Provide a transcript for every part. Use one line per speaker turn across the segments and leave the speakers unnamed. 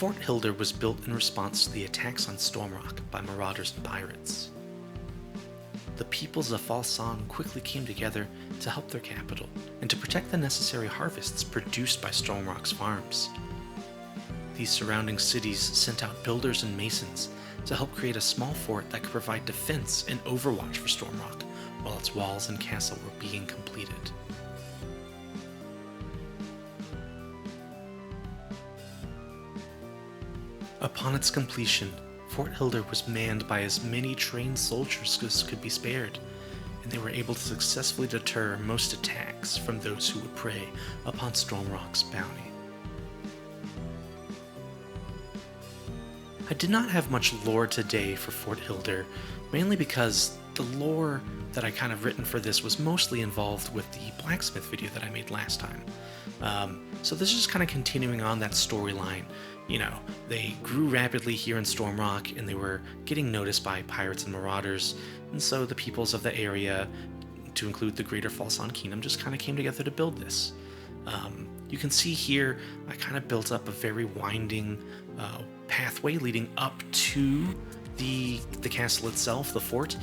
Fort Hildur was built in response to the attacks on Stormrock by marauders and pirates. The peoples of Falsan quickly came together to help their capital and to protect the necessary harvests produced by Stormrock's farms. These surrounding cities sent out builders and masons to help create a small fort that could provide defense and overwatch for Stormrock while its walls and castle were being completed. Upon its completion, Fort Hildur was manned by as many trained soldiers as could be spared, and they were able to successfully deter most attacks from those who would prey upon Stormrock's bounty. I did not have much lore today for Fort Hildur, mainly because the lore that I kind of written for this was mostly involved with the blacksmith video that I made last time. So this is just kind of continuing on that storyline. You know, they grew rapidly here in Stormrock, and they were getting noticed by pirates and marauders, and so the peoples of the area, to include the Greater Falsan Kingdom, just kind of came together to build this. You can see here, I kind of built up a very winding pathway leading up to the castle itself, the fort.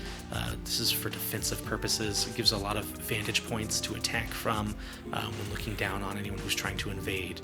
This is for defensive purposes. It gives a lot of vantage points to attack from when looking down on anyone who's trying to invade.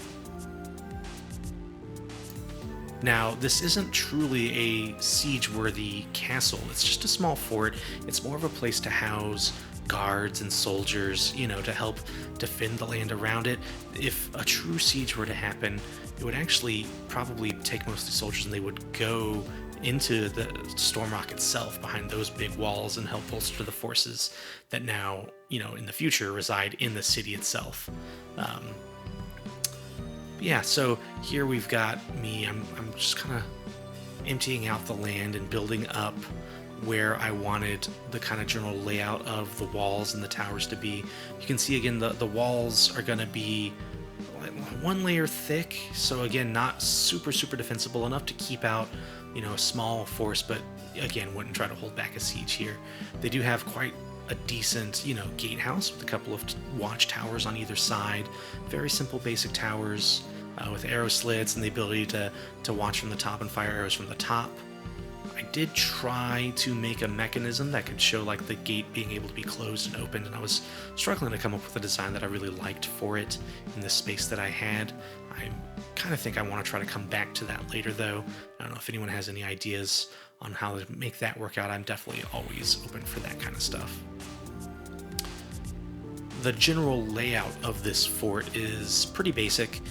Now, this isn't truly a siege-worthy castle. It's just a small fort. It's more of a place to house guards and soldiers, you know, to help defend the land around it. If a true siege were to happen, it would actually probably take most of the soldiers and they would go into the Stormrock itself behind those big walls and help bolster the forces that now, you know, in the future reside in the city itself. Yeah, so here we've got me. I'm just kind of emptying out the land and building up where I wanted the kind of general layout of the walls and the towers to be. You can see again the walls are going to be one layer thick, so again not super defensible, enough to keep out, you know, a small force, but again wouldn't try to hold back a siege here. They do have quite a decent, you know, gatehouse with a couple of watchtowers on either side. Very simple basic towers with arrow slits and the ability to watch from the top and fire arrows from the top. I did try to make a mechanism that could show like the gate being able to be closed and opened, and I was struggling to come up with a design that I really liked for it in the space that I had. I kind of think I want to try to come back to that later though. I don't know if anyone has any ideas on how to make that work out. I'm definitely always open for that kind of stuff. The general layout of this fort is pretty basic.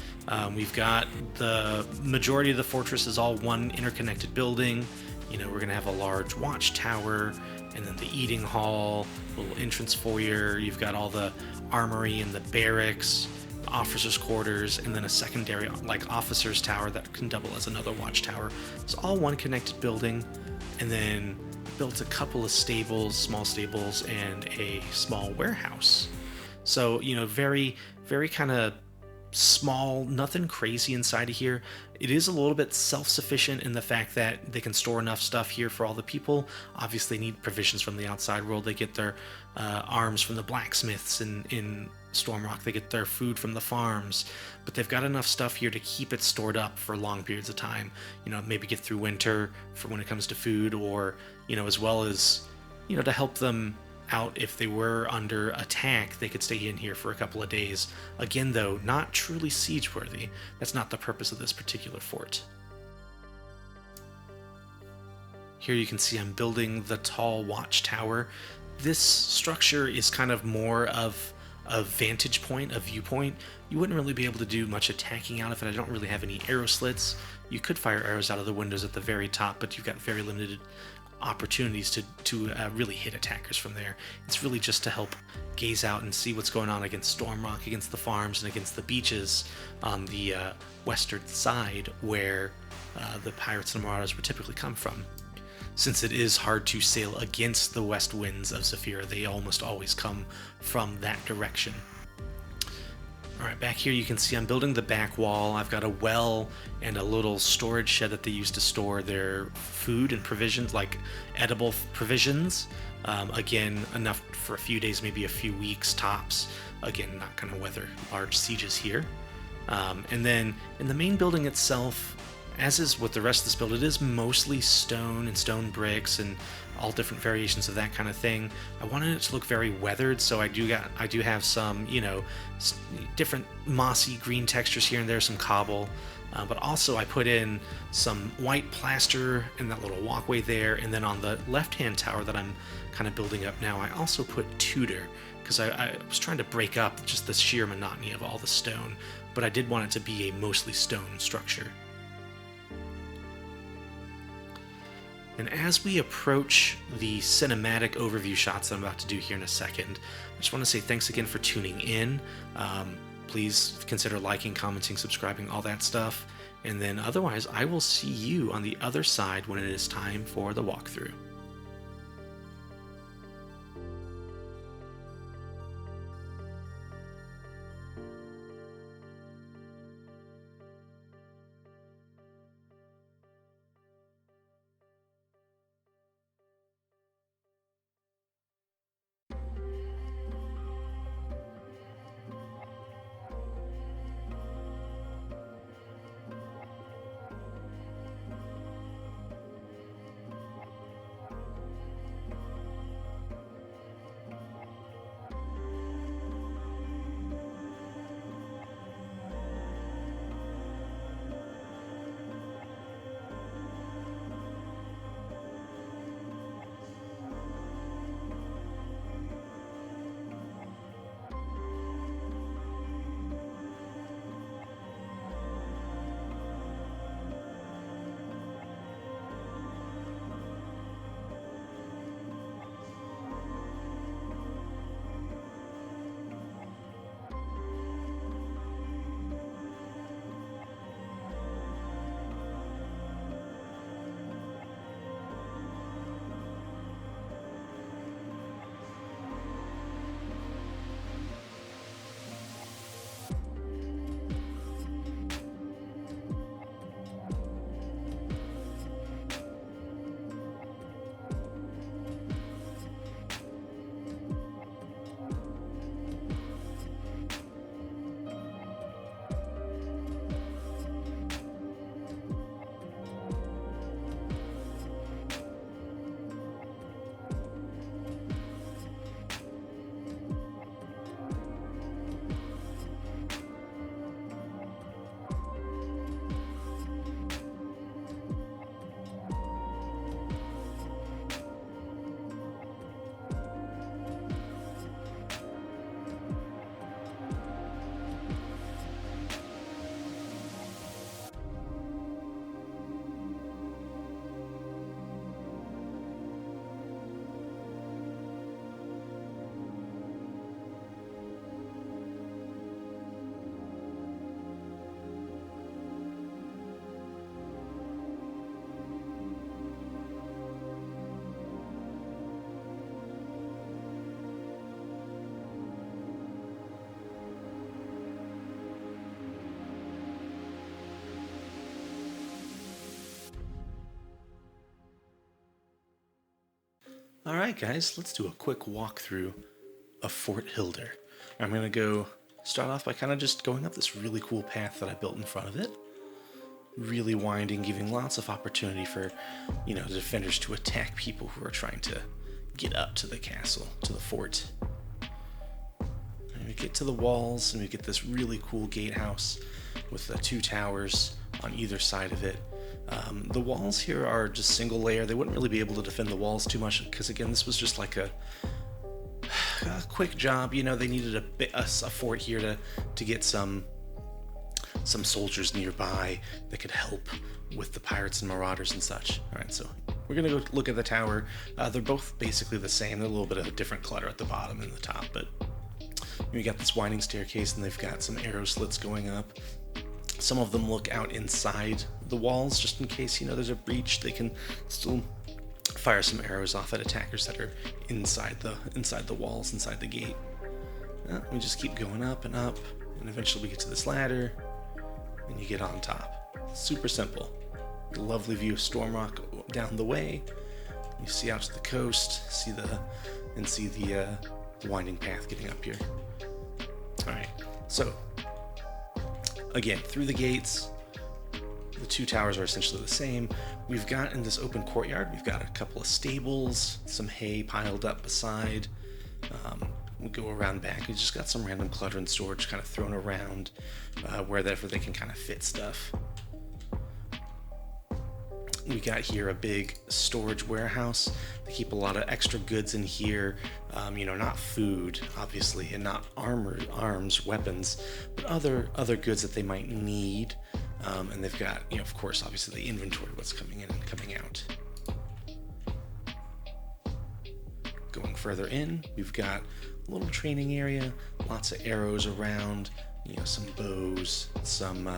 We've got the majority of the fortress is all one interconnected building. You know, we're going to have a large watchtower, and then the eating hall, little entrance foyer. You've got all the armory and the barracks, officers' quarters, and then a secondary, like, officers' tower that can double as another watchtower. It's all one connected building, and then built a couple of stables, small stables, and a small warehouse. So, you know, very kind of small, nothing crazy inside of here. It is a little bit self-sufficient in the fact that they can store enough stuff here for all the people. Obviously need provisions from the outside world. They get their arms from the blacksmiths in Stormrock. They get their food from the farms, but they've got enough stuff here to keep it stored up for long periods of time. You know, maybe get through winter for when it comes to food, or, you know, as well as, you know, to help them out if they were under attack. They could stay in here for a couple of days. Again though, not truly siege worthy. That's not the purpose of this particular fort. Here you can see I'm building the tall watchtower. This structure is kind of more of a vantage point, a viewpoint. You wouldn't really be able to do much attacking out of it. I don't really have any arrow slits. You could fire arrows out of the windows at the very top, but you've got very limited opportunities to really hit attackers from there. It's really just to help gaze out and see what's going on against Stormrock, against the farms, and against the beaches on the western side where the pirates and marauders would typically come from. Since it is hard to sail against the west winds of Zephyr, they almost always come from that direction. Alright, back here you can see I'm building the back wall. I've got a well and a little storage shed that they use to store their food and provisions, like edible provisions. Again, enough for a few days, maybe a few weeks tops. Again, not going to weather large sieges here. And then in the main building itself, As is with the rest of this build, it is mostly stone and stone bricks and all different variations of that kind of thing. I wanted it to look very weathered, so I do have some, you know, different mossy green textures here and there, some cobble. But also I put in some white plaster in that little walkway there, and then on the left-hand tower that I'm kind of building up now, I also put Tudor, because I was trying to break up just the sheer monotony of all the stone, but I did want it to be a mostly stone structure. And as we approach the cinematic overview shots that I'm about to do here in a second, I just want to say thanks again for tuning in. Please consider liking, commenting, subscribing, all that stuff. And then otherwise, I will see you on the other side when it is time for the walkthrough. Alright guys, let's do a quick walkthrough of Fort Hildur. I'm going to go start off by kind of just going up this really cool path that I built in front of it. Really winding, giving lots of opportunity for, you know, the defenders to attack people who are trying to get up to the castle, to the fort. And we get to the walls and we get this really cool gatehouse with the two towers on either side of it. The walls here are just single layer. They wouldn't really be able to defend the walls too much because, again, this was just like a quick job. You know, they needed a fort here to get some soldiers nearby that could help with the pirates and marauders and such. All right, so we're gonna go look at the tower. They're both basically the same. They're a little bit of a different clutter at the bottom and the top, but we got this winding staircase and they've got some arrow slits going up. Some of them look out inside the walls just in case, you know, there's a breach. They can still fire some arrows off at attackers that are inside the walls, inside the gate. We just keep going up and up, and eventually we get to this ladder, and you get on top. Super simple. Lovely view of Stormrock down the way. You see out to the coast, see the winding path getting up here. All right, so again, through the gates, The two towers are essentially the same. We've got in this open courtyard, we've got a couple of stables, some hay piled up beside. We go around back. We just got some random clutter and storage kind of thrown around wherever they can kind of fit stuff. We got here a big storage warehouse. They keep a lot of extra goods in here, not food, obviously, and not arms, weapons, but other goods that they might need. And they've got, of course, obviously the inventory, what's coming in and coming out. Going further in, we've got a little training area, lots of arrows around, some bows, some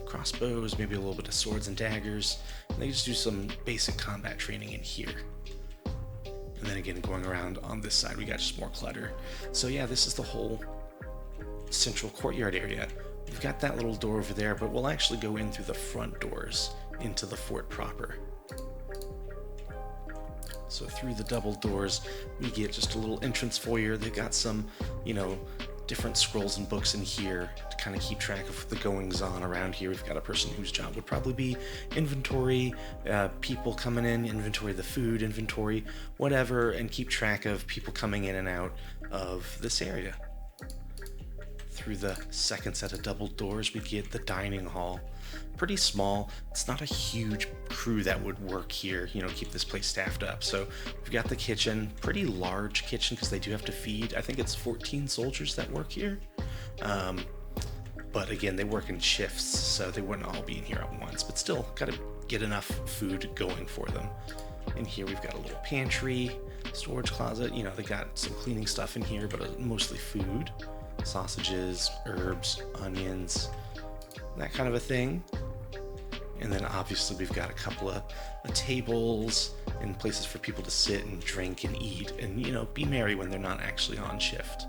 crossbows, maybe a little bit of swords and daggers. And they just do some basic combat training in here. And then again, going around on this side, we got just more clutter. So yeah, this is the whole central courtyard area. We've got that little door over there, but we'll actually go in through the front doors into the fort proper. So through the double doors, we get just a little entrance foyer. They've got some, different scrolls and books in here to kind of keep track of the goings on around here. We've got a person whose job would probably be inventory, people coming in, inventory the food, inventory, whatever, and keep track of people coming in and out of this area. Through the second set of double doors, we get the dining hall. Pretty small. It's not a huge crew that would work here, keep this place staffed up. So we've got the kitchen, pretty large kitchen because they do have to feed. I think it's 14 soldiers that work here. But again, they work in shifts, so they wouldn't all be in here at once, but still got to get enough food going for them. In here, we've got a little pantry, storage closet. They got some cleaning stuff in here, but mostly food. Sausages, herbs, onions, that kind of a thing. And then obviously we've got a couple of tables and places for people to sit and drink and eat and, be merry when they're not actually on shift.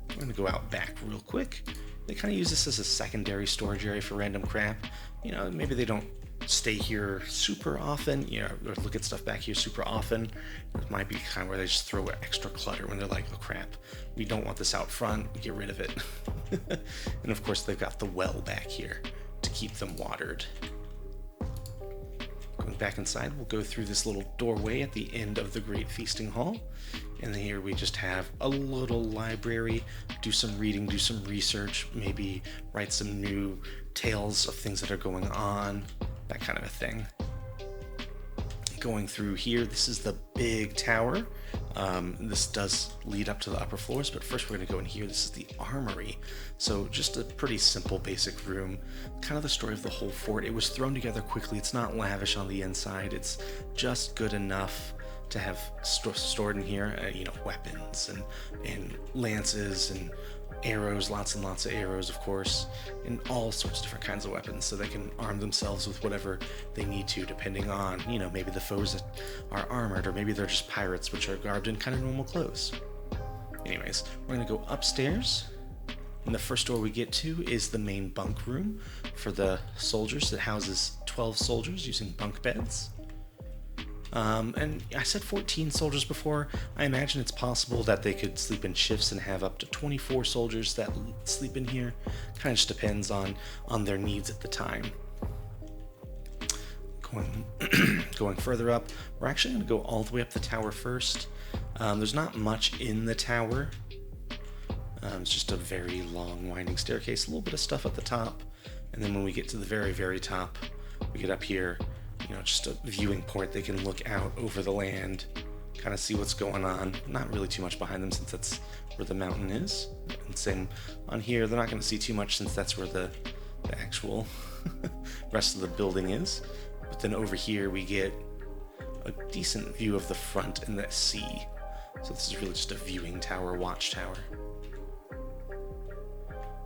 I'm going to go out back real quick. They kind of use this as a secondary storage area for random crap. Maybe they don't stay here super often, or look at stuff back here super often. It might be kind of where they just throw extra clutter when they're like, oh crap, we don't want this out front, we get rid of it. And of course they've got the well back here to keep them watered. Going back inside, we'll go through this little doorway at the end of the Great Feasting Hall. And here we just have a little library, do some reading, do some research, maybe write some new tales of things that are going on, that kind of a thing. Going through here, this is the big tower. This does lead up to the upper floors, but first we're going to go in here. This is the armory. So just a pretty simple, basic room. Kind of the story of the whole fort. It was thrown together quickly. It's not lavish on the inside. It's just good enough to have stored in here, weapons and lances and arrows, lots and lots of arrows, of course, and all sorts of different kinds of weapons, so they can arm themselves with whatever they need to, depending on, maybe the foes that are armored, or maybe they're just pirates, which are garbed in kind of normal clothes. Anyways, we're going to go upstairs, and the first door we get to is the main bunk room for the soldiers. It houses 12 soldiers using bunk beds. And I said 14 soldiers before. I imagine it's possible that they could sleep in shifts and have up to 24 soldiers that sleep in here. Kind of just depends on their needs at the time. Going further up, we're actually going to go all the way up the tower first. There's not much in the tower. It's just a very long winding staircase, a little bit of stuff at the top, and then when we get to the very, very top, we get up here. Just a viewing point. They can look out over the land, kind of see what's going on. Not really too much behind them since that's where the mountain is. And same on here, they're not going to see too much since that's where the actual rest of the building is. But then over here we get a decent view of the front and the sea. So this is really just a viewing tower, watchtower.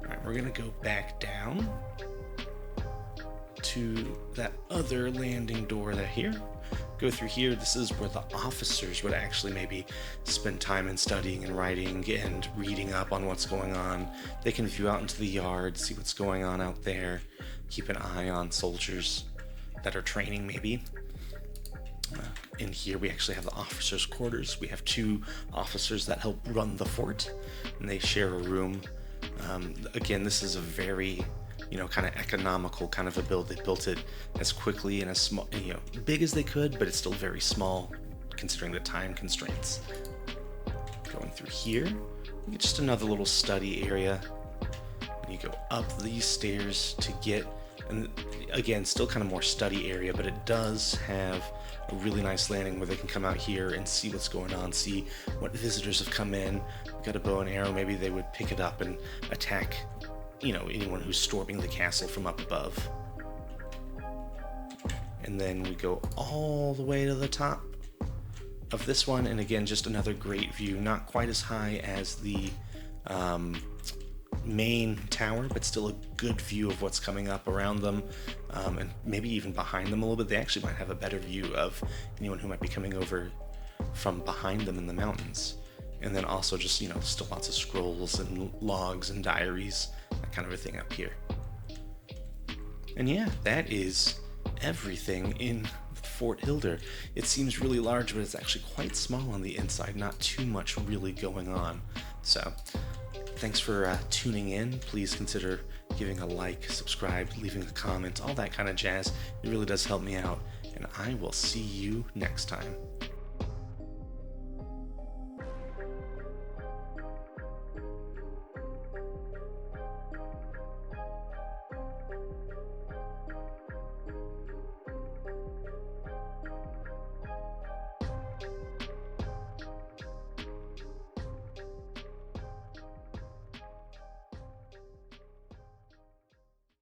Alright, we're going to go back down to that other landing door here. Go through here. This is where the officers would actually maybe spend time in studying and writing and reading up on what's going on. They can view out into the yard, see what's going on out there, keep an eye on soldiers that are training maybe. In here we actually have the officers' quarters. We have 2 officers that help run the fort, and they share a room. Again, this is a very kind of economical kind of a build. They built it as quickly and as small, big as they could, but it's still very small considering the time constraints. Going through here, you get just another little study area. And you go up these stairs to get, and again, still kind of more study area, but it does have a really nice landing where they can come out here and see what's going on, see what visitors have come in. We've got a bow and arrow, maybe they would pick it up and attack, anyone who's storming the castle from up above. And then we go all the way to the top of this one, and again, just another great view, not quite as high as the main tower, but still a good view of what's coming up around them, and maybe even behind them a little bit. They actually might have a better view of anyone who might be coming over from behind them in the mountains. And then also just, still lots of scrolls and logs and diaries, that kind of a thing up here. And yeah, that is everything in Fort Hildur. It seems really large, but it's actually quite small on the inside, not too much really going on. So thanks for tuning in. Please consider giving a like, subscribe, leaving a comment, all that kind of jazz. It really does help me out, and I will see you next time.